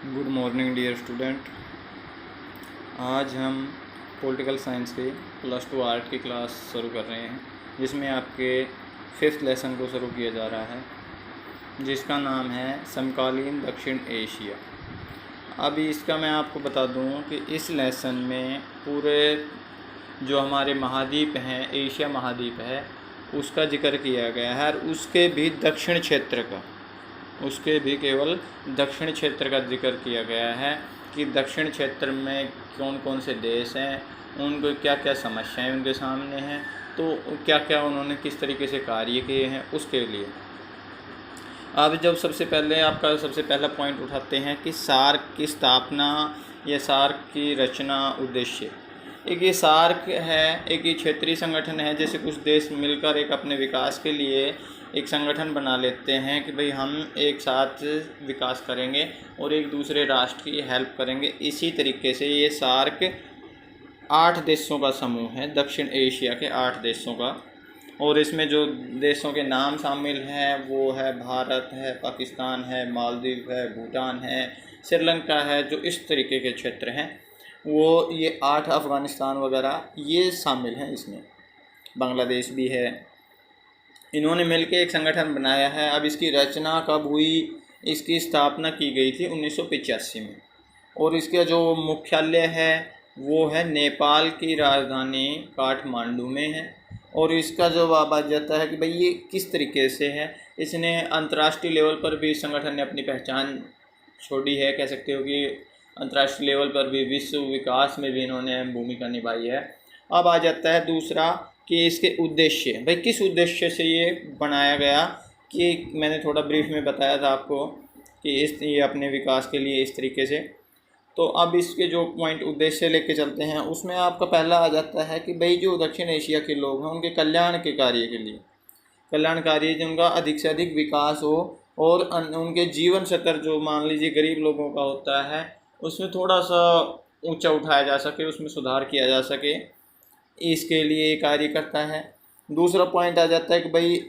Good morning dear student. आज हम political science के +2 आर्ट की क्लास शुरू कर रहे हैं, जिसमें आपके 5th लेसन को शुरू किया जा रहा है, जिसका नाम है समकालीन दक्षिण एशिया। अभी इसका मैं आपको बता दूं कि इस लेसन में पूरे जो हमारे महाद्वीप हैं, एशिया महाद्वीप है, उसका जिक्र किया गया है, और उसके भी दक्षिण क्षेत्र का, उसके भी केवल दक्षिण क्षेत्र का जिक्र किया गया है कि दक्षिण क्षेत्र में कौन कौन से देश हैं, उनको क्या क्या समस्याएं उनके सामने हैं, तो क्या क्या उन्होंने किस तरीके से कार्य किए हैं, उसके लिए। अब जब सबसे पहला पॉइंट उठाते हैं कि सार्क की स्थापना या सार्क की रचना, उद्देश्य। एक ये सार्क है, एक ये क्षेत्रीय संगठन है, जैसे कुछ देश मिलकर एक अपने विकास के लिए एक संगठन बना लेते हैं कि भाई हम एक साथ विकास करेंगे और एक दूसरे राष्ट्र की हेल्प करेंगे। इसी तरीके से ये सार्क 8 देशों का समूह है, दक्षिण एशिया के 8 देशों का, और इसमें जो देशों के नाम शामिल हैं वो है भारत है, पाकिस्तान है, मालदीव है, भूटान है, श्रीलंका है, जो इस तरीके के क्षेत्र हैं वो ये 8, अफ़गानिस्तान वगैरह ये शामिल हैं, इसमें बांग्लादेश भी है। इन्होंने मिलकर एक संगठन बनाया है। अब इसकी रचना कब हुई? इसकी स्थापना की गई थी 1985 में, और इसका जो मुख्यालय है वो है नेपाल की राजधानी काठमांडू में है। और इसका जो आ जाता है कि भाई ये किस तरीके से है, इसने अंतर्राष्ट्रीय लेवल पर भी इस संगठन ने अपनी पहचान छोड़ी है, कह सकते हो कि अंतर्राष्ट्रीय लेवल पर भी विश्व विकास में भी इन्होंने भूमिका निभाई है। अब आ जाता है दूसरा कि इसके उद्देश्य, भाई किस उद्देश्य से ये बनाया गया, कि मैंने थोड़ा ब्रीफ में बताया था आपको कि ये अपने विकास के लिए इस तरीके से। तो अब इसके जो पॉइंट उद्देश्य लेके चलते हैं, उसमें आपका पहला आ जाता है कि भाई जो दक्षिण एशिया के लोग हैं उनके कल्याण के कार्य के लिए, कल्याणकारी जिनका अधिक से अधिक विकास हो और उनके जीवन स्तर जो मान लीजिए गरीब लोगों का होता है उसमें थोड़ा सा ऊंचा उठाया जा सके, उसमें सुधार किया जा सके, इसके लिए ये कार्य करता है। दूसरा पॉइंट आ जाता है कि भाई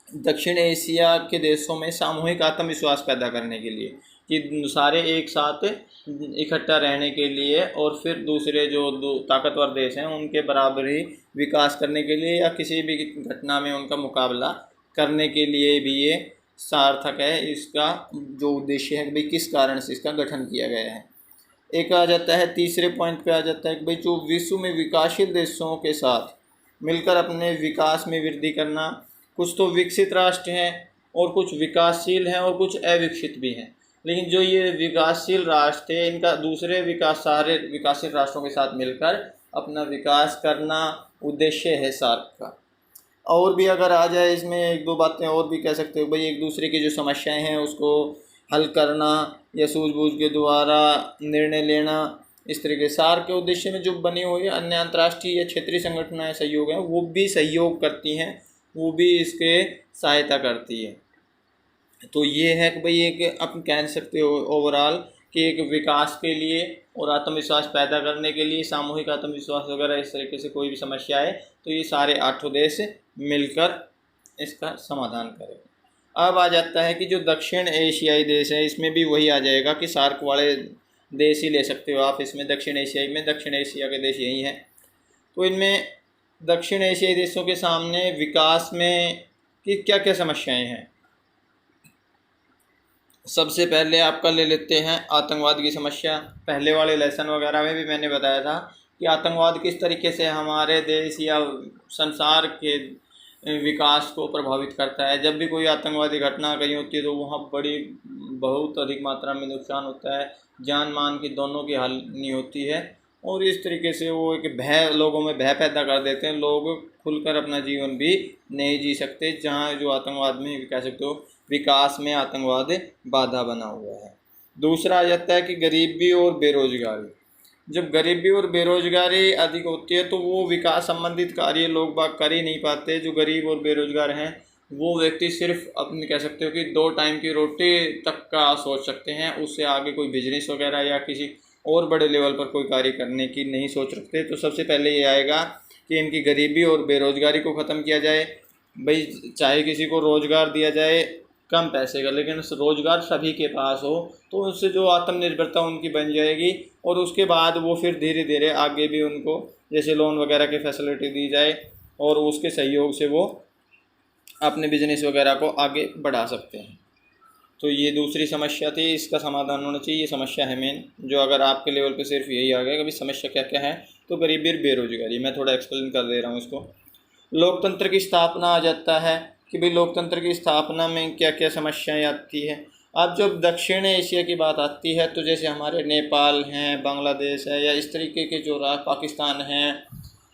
दक्षिण एशिया के देशों में सामूहिक आत्मविश्वास पैदा करने के लिए, कि सारे एक साथ इकट्ठा रहने के लिए, और फिर दूसरे जो ताकतवर देश हैं उनके बराबर ही विकास करने के लिए या किसी भी घटना में उनका मुकाबला करने के लिए भी ये सार्थक है। इसका जो उद्देश्य है कि भाई किस कारण से इसका गठन किया गया है। एक आ जाता है तीसरे पॉइंट पे आ जाता है कि भाई जो विश्व में विकासशील देशों के साथ मिलकर अपने विकास में वृद्धि करना। कुछ तो विकसित राष्ट्र हैं और कुछ विकासशील हैं और कुछ अविकसित भी हैं, लेकिन जो ये विकासशील राष्ट्र है इनका दूसरे सारे विकासशील राष्ट्रों के साथ मिलकर अपना विकास करना उद्देश्य है सार्क का। और भी अगर आ जाए इसमें एक दो बातें और भी कह सकते हो, भाई एक दूसरे की जो समस्याएं हैं उसको हल करना या सूझबूझ के द्वारा निर्णय लेना, इस तरीके सार्क के उद्देश्य में जो बनी हुई अन्य अंतर्राष्ट्रीय या क्षेत्रीय संगठनाएं सहयोग हैं वो भी सहयोग करती हैं, वो भी इसके सहायता करती है। तो ये है कि भाई एक आप कह सकते हो ओवरऑल कि एक विकास के लिए और आत्मविश्वास पैदा करने के लिए, सामूहिक आत्मविश्वास वगैरह इस तरीके से कोई भी समस्या है तो ये सारे 8 देश मिलकर इसका समाधान करें। अब आ जाता है कि जो दक्षिण एशियाई देश है इसमें भी वही आ जाएगा कि सार्क वाले देश ही ले सकते हो आप। इसमें दक्षिण एशिया के देश यही हैं। तो इनमें दक्षिण एशियाई देशों के सामने विकास में कि क्या क्या समस्याएं हैं। सबसे पहले आपका ले लेते हैं आतंकवाद की समस्या। पहले वाले लेसन वगैरह में भी मैंने बताया था कि आतंकवाद किस तरीके से हमारे देश या संसार के विकास को प्रभावित करता है। जब भी कोई आतंकवादी घटना कहीं होती है तो वहाँ बहुत अधिक मात्रा में नुकसान होता है, जान मान की दोनों की हानि होती है, और इस तरीके से वो एक लोगों में भय पैदा कर देते हैं। लोग खुलकर अपना जीवन भी नहीं जी सकते, जहाँ जो आतंकवाद में कह सकते हो विकास में आतंकवाद बाधा बना हुआ है। दूसरा आ जाता है कि गरीबी और बेरोजगारी। जब गरीबी और बेरोजगारी अधिक होती है तो वो विकास संबंधित कार्य लोग बाग कर ही नहीं पाते। जो गरीब और बेरोजगार हैं वो व्यक्ति सिर्फ अपने कह सकते हो कि 2 टाइम की रोटी तक का सोच सकते हैं, उससे आगे कोई बिजनेस वगैरह या किसी और बड़े लेवल पर कोई कार्य करने की नहीं सोच रखते। तो सबसे पहले ये आएगा कि इनकी गरीबी और बेरोजगारी को ख़त्म किया जाए। भाई चाहे किसी को रोज़गार दिया जाए, कम पैसे का, लेकिन रोज़गार सभी के पास हो तो उससे जो आत्मनिर्भरता उनकी बन जाएगी। और उसके बाद वो फिर धीरे धीरे आगे भी उनको जैसे लोन वगैरह की फैसिलिटी दी जाए और उसके सहयोग से वो अपने बिजनेस वगैरह को आगे बढ़ा सकते हैं। तो ये दूसरी समस्या थी, इसका समाधान होना चाहिए। ये समस्या है मेन, जो अगर आपके लेवल पे सिर्फ यही आ गया कि भाई समस्या क्या क्या है, तो गरीबी और बेरोजगारी। मैं थोड़ा एक्सप्लेन कर दे रहा हूँ इसको। लोकतंत्र की स्थापना आ जाता है कि भाई लोकतंत्र की स्थापना में क्या क्या समस्याएं आती है। अब जब दक्षिण एशिया की बात आती है तो जैसे हमारे नेपाल हैं, बांग्लादेश है, या इस तरीके के जो पाकिस्तान हैं,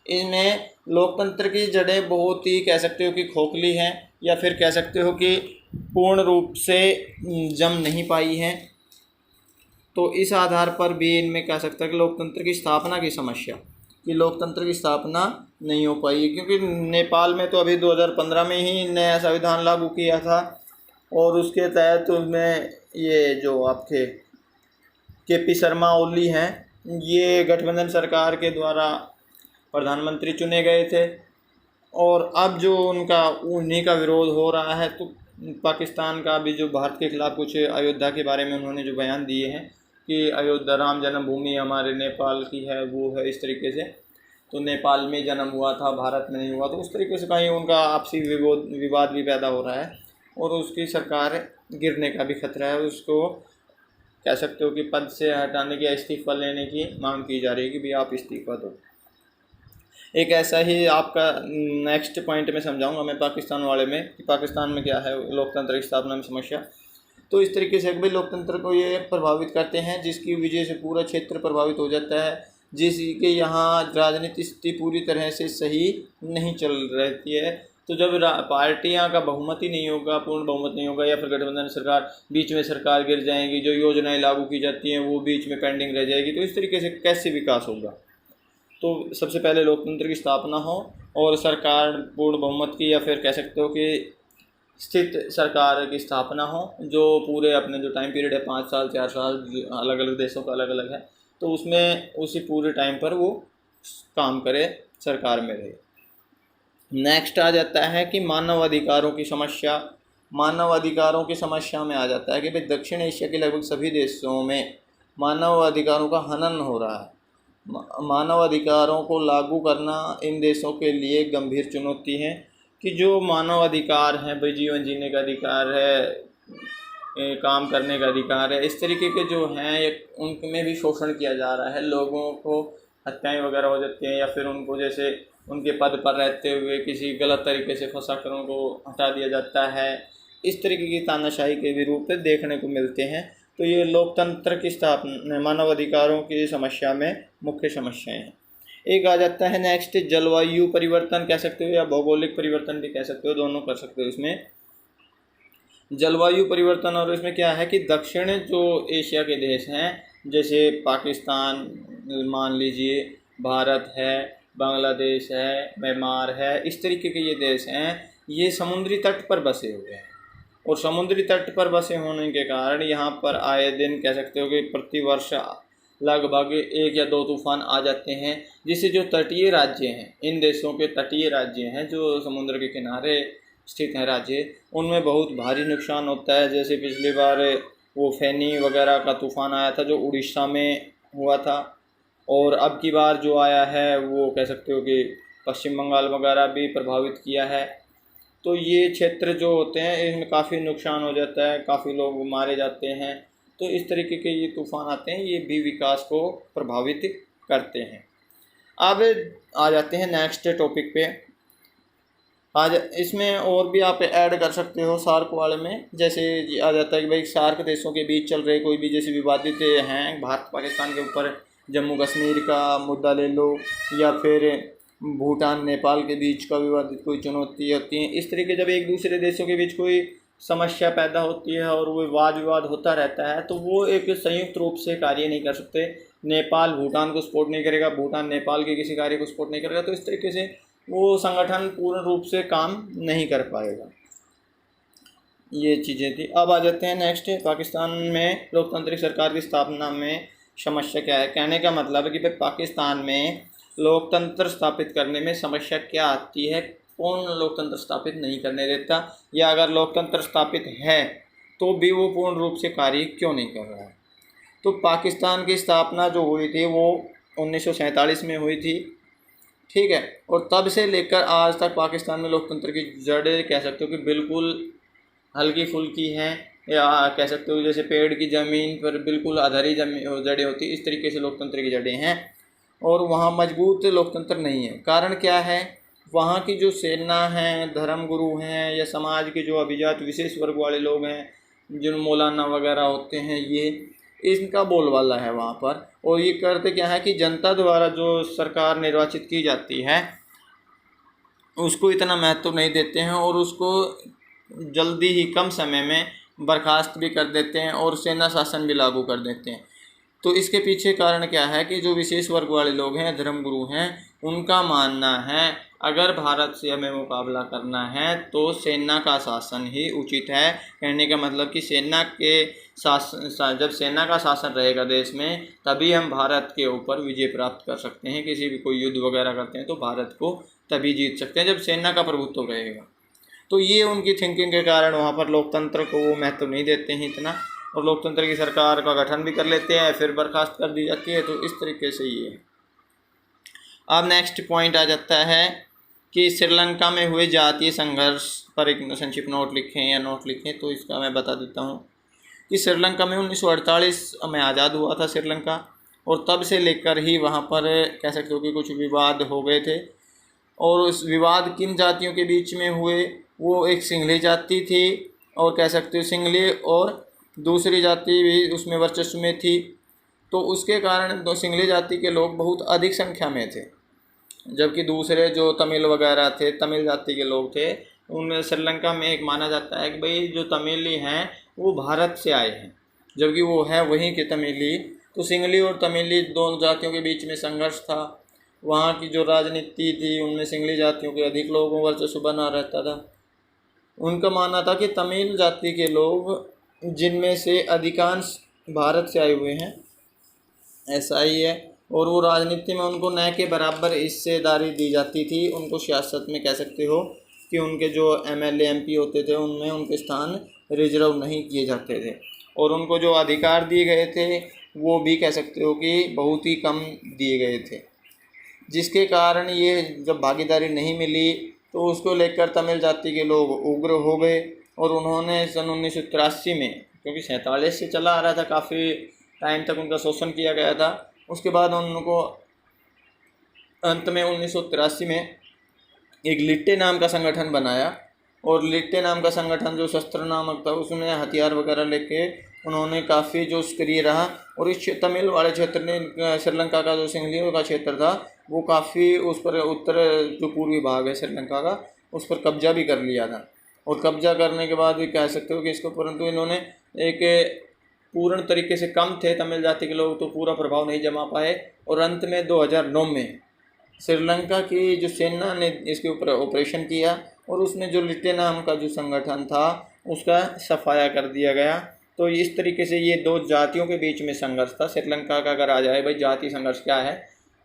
इनमें लोकतंत्र की जड़ें बहुत ही कह सकते हो कि खोखली हैं, या फिर कह सकते हो कि पूर्ण रूप से जम नहीं पाई हैं। तो इस आधार पर भी इनमें कह सकते हैं कि लोकतंत्र की स्थापना की समस्या, कि लोकतंत्र की स्थापना नहीं हो पाई है। क्योंकि नेपाल में तो अभी 2015 में ही नया संविधान लागू किया था और उसके तहत उसमें ये जो आपके केपी शर्मा ओली हैं, ये गठबंधन सरकार के द्वारा प्रधानमंत्री चुने गए थे। और अब जो उन्हीं का विरोध हो रहा है, तो पाकिस्तान का भी जो भारत के खिलाफ कुछ अयोध्या के बारे में उन्होंने जो बयान दिए हैं कि अयोध्या राम जन्मभूमि हमारे नेपाल की है, वो है इस तरीके से, तो नेपाल में जन्म हुआ था, भारत में नहीं हुआ, तो उस तरीके से कहीं उनका आपसी विवाद भी पैदा हो रहा है और उसकी सरकार गिरने का भी खतरा है। उसको कह सकते हो कि पद से हटाने की या इस्तीफ़ा लेने की मांग की जा रही है कि भाई आप इस्तीफ़ा दो। एक ऐसा ही आपका नेक्स्ट पॉइंट में समझाऊंगा मैं पाकिस्तान वाले में, कि पाकिस्तान में क्या है लोकतंत्र की स्थापना में समस्या। तो इस तरीके से भाई लोकतंत्र को ये प्रभावित करते हैं, जिसकी वजह से पूरा क्षेत्र प्रभावित हो जाता है, जिसके यहाँ राजनीतिक स्थिति पूरी तरह से सही नहीं चल रहती है। तो जब पार्टियां का बहुमत ही नहीं होगा, पूर्ण बहुमत नहीं होगा, या फिर गठबंधन सरकार, बीच में सरकार गिर जाएगी, जो योजनाएं लागू की जाती हैं वो बीच में पेंडिंग रह जाएगी, तो इस तरीके से कैसे विकास होगा। तो सबसे पहले लोकतंत्र की स्थापना हो और सरकार पूर्ण बहुमत की, या फिर कह सकते हो कि स्थित सरकार की स्थापना हो, जो पूरे अपने जो टाइम पीरियड है 5 साल 4 साल, अलग अलग देशों का अलग अलग है, तो उसमें उसी पूरे टाइम पर वो काम करे, सरकार में रहे। नेक्स्ट आ जाता है कि मानव अधिकारों की समस्या। मानव अधिकारों की समस्या में आ जाता है कि भाई दक्षिण एशिया के लगभग सभी देशों में मानव अधिकारों का हनन हो रहा है। मानव अधिकारों को लागू करना इन देशों के लिए गंभीर चुनौती है, कि जो मानव अधिकार हैं, भाई जीवन जीने का अधिकार है, काम करने का अधिकार है, इस तरीके के जो हैं उनमें भी शोषण किया जा रहा है। लोगों को हत्याएं वगैरह हो जाती हैं, या फिर उनको जैसे उनके पद पर रहते हुए किसी गलत तरीके से फंसा कर उनको हटा दिया जाता है। इस तरीके की तानाशाही के भी रूप में देखने को मिलते हैं। तो ये लोकतंत्र की स्थापना, मानव अधिकारों की समस्या में मुख्य समस्याएं हैं। एक आ जाता है नेक्स्ट जलवायु परिवर्तन कह सकते हो, या भौगोलिक परिवर्तन भी कह सकते हो, दोनों कर सकते हो इसमें। जलवायु परिवर्तन, और इसमें क्या है कि दक्षिण जो एशिया के देश हैं, जैसे पाकिस्तान मान लीजिए, भारत है, बांग्लादेश है, म्यांमार है, इस तरीके के ये देश हैं, ये समुद्री तट पर बसे हुए हैं। और समुद्री तट पर बसे होने के कारण यहाँ पर आए दिन कह सकते हो कि प्रतिवर्ष लगभग 1 या 2 तूफान आ जाते हैं, जिससे जो तटीय राज्य हैं, इन देशों के तटीय राज्य हैं जो समुद्र के किनारे स्थित हैं राज्य, उनमें बहुत भारी नुकसान होता है। जैसे पिछली बार वो फैनी वगैरह का तूफ़ान आया था जो उड़ीसा में हुआ था, और अब की बार जो आया है वो कह सकते हो कि पश्चिम बंगाल वगैरह भी प्रभावित किया है। तो ये क्षेत्र जो होते हैं इनमें काफ़ी नुकसान हो जाता है, काफ़ी लोग मारे जाते हैं। तो इस तरीके के ये तूफ़ान आते हैं, ये भी विकास को प्रभावित करते हैं। अब आ जाते हैं नेक्स्ट टॉपिक पे। आज इसमें और भी आप ऐड कर सकते हो सार्क वाले में। जैसे आ जाता है कि भाई सार्क देशों के बीच चल रहे कोई भी जैसे विवादित हैं, भारत पाकिस्तान के ऊपर जम्मू कश्मीर का मुद्दा ले लो, या फिर भूटान नेपाल के बीच का विवादित कोई चुनौती होती है। इस तरीके जब एक दूसरे देशों के बीच कोई समस्या पैदा होती है और वो वाद विवाद होता रहता है, तो वो एक संयुक्त रूप से कार्य नहीं कर सकते। नेपाल भूटान को सपोर्ट नहीं करेगा, भूटान नेपाल के किसी कार्य को सपोर्ट नहीं करेगा, तो इस तरीके से वो संगठन पूर्ण रूप से काम नहीं कर पाएगा। ये चीज़ें थी। अब आ जाते हैं नेक्स्ट, पाकिस्तान में लोकतांत्रिक सरकार की स्थापना में समस्या क्या है। कहने का मतलब है कि भाई पाकिस्तान में लोकतंत्र स्थापित करने में समस्या क्या आती है, पूर्ण लोकतंत्र स्थापित नहीं करने देता, या अगर लोकतंत्र स्थापित है तो भी वो पूर्ण रूप से कार्य क्यों नहीं कर रहा है। तो पाकिस्तान की स्थापना जो हुई थी वो 1947 में हुई थी, ठीक है। और तब से लेकर आज तक पाकिस्तान में लोकतंत्र की जड़ें कह सकते हो कि बिल्कुल हल्की फुल्की हैं, या कह सकते हो जैसे पेड़ की ज़मीन पर बिल्कुल अधरी जड़ें होती, इस तरीके से लोकतंत्र की जड़ें हैं। और वहाँ मजबूत लोकतंत्र नहीं है। कारण क्या है, वहाँ की जो सेना है, धर्मगुरु हैं, या समाज के जो अभिजात विशेष वर्ग वाले लोग हैं, जिन मौलाना वगैरह होते हैं, ये इनका बोलबाला है वहाँ पर। और ये करते क्या है कि जनता द्वारा जो सरकार निर्वाचित की जाती है उसको इतना महत्व नहीं देते हैं, और उसको जल्दी ही कम समय में बर्खास्त भी कर देते हैं और सेना शासन भी लागू कर देते हैं। तो इसके पीछे कारण क्या है कि जो विशेष वर्ग वाले लोग हैं, धर्मगुरु हैं, उनका मानना है अगर भारत से हमें मुकाबला करना है तो सेना का शासन ही उचित है। कहने का मतलब कि सेना के शासन, जब सेना का शासन रहेगा देश में, तभी हम भारत के ऊपर विजय प्राप्त कर सकते हैं। किसी भी कोई युद्ध वगैरह करते हैं तो भारत को तभी जीत सकते हैं जब सेना का प्रभुत्व रहेगा। तो ये उनकी थिंकिंग के कारण वहाँ पर लोकतंत्र को वो महत्व नहीं देते हैं इतना, और लोकतंत्र की सरकार का गठन भी कर लेते हैं, फिर बर्खास्त कर दी जाती है। तो इस तरीके से ये है। अब नेक्स्ट पॉइंट आ जाता है कि श्रीलंका में हुए जातीय संघर्ष पर एक संक्षिप्त नोट लिखें या नोट लिखें। तो इसका मैं बता देता हूँ कि श्रीलंका में 1948 में आज़ाद हुआ था श्रीलंका, और तब से लेकर ही वहाँ पर कह सकते हो कि कुछ विवाद हो गए थे। और उस विवाद किन जातियों के बीच में हुए, वो एक सिंघली जाति थी, और कह सकते हो सिंघली और दूसरी जाति भी उसमें वर्चस्व में थी। तो उसके कारण दो सिंघली जाति के लोग बहुत अधिक संख्या में थे, जबकि दूसरे जो तमिल वगैरह थे, तमिल जाति के लोग थे, उनमें श्रीलंका में एक माना जाता है कि भाई जो तमिली हैं वो भारत से आए हैं, जबकि वो है वहीं के तमिली। तो सिंघली और तमिली दोनों जातियों के बीच में संघर्ष था। वहाँ की जो राजनीति थी उनमें सिंघली जातियों के अधिक लोगों वर्चस्व बना रहता था। उनका मानना था कि तमिल जाति के लोग, जिनमें से अधिकांश भारत से आए हुए हैं, ऐसा ही है, और वो राजनीति में उनको न के बराबर हिस्सेदारी दी जाती थी। उनको सियासत में कह सकते हो कि उनके जो MLA MP होते थे उनमें उनके स्थान रिजर्व नहीं किए जाते थे, और उनको जो अधिकार दिए गए थे वो भी कह सकते हो कि बहुत ही कम दिए गए थे, जिसके कारण ये जब भागीदारी नहीं मिली तो उसको लेकर तमिल जाति के लोग उग्र हो गए। और उन्होंने सन 1983 में, क्योंकि 47 से चला आ रहा था, काफ़ी टाइम तक उनका शोषण किया गया था, उसके बाद उनको अंत में 1983 में एक लिट्टे नाम का संगठन बनाया। और लिट्टे नाम का संगठन जो शस्त्र नामक था, उसमें हथियार वगैरह लेके उन्होंने काफ़ी जो सक्रिय रहा। और इस तमिल वाले क्षेत्र ने श्रीलंका का जो सिंघलियों का क्षेत्र था वो काफ़ी उस पर उत्तर जो पूर्वी भाग है श्रीलंका का, उस पर कब्जा भी कर लिया था। और कब्जा करने के बाद भी कह सकते हो कि इसको, परंतु इन्होंने एक पूर्ण तरीके से, कम थे तमिल जाति के लोग तो पूरा प्रभाव नहीं जमा पाए। और अंत में 2009 में श्रीलंका की जो सेना ने इसके ऊपर ऑपरेशन किया, और उसमें जो लिट्टे नाम का जो संगठन था उसका सफाया कर दिया गया। तो इस तरीके से ये दो जातियों के बीच में संघर्ष था श्रीलंका का। अगर आ जाए भाई जाति संघर्ष क्या है,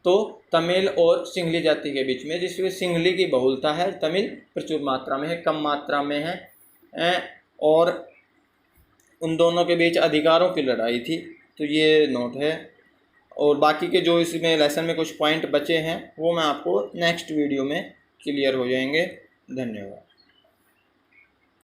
तो तमिल और सिंघली जाति के बीच में, जिसमें सिंघली की बहुलता है, तमिल प्रचुर मात्रा में है, कम मात्रा में है, और उन दोनों के बीच अधिकारों की लड़ाई थी। तो ये नोट है। और बाकी के जो इसमें लेसन में कुछ पॉइंट बचे हैं वो मैं आपको नेक्स्ट वीडियो में क्लियर हो जाएंगे। धन्यवाद।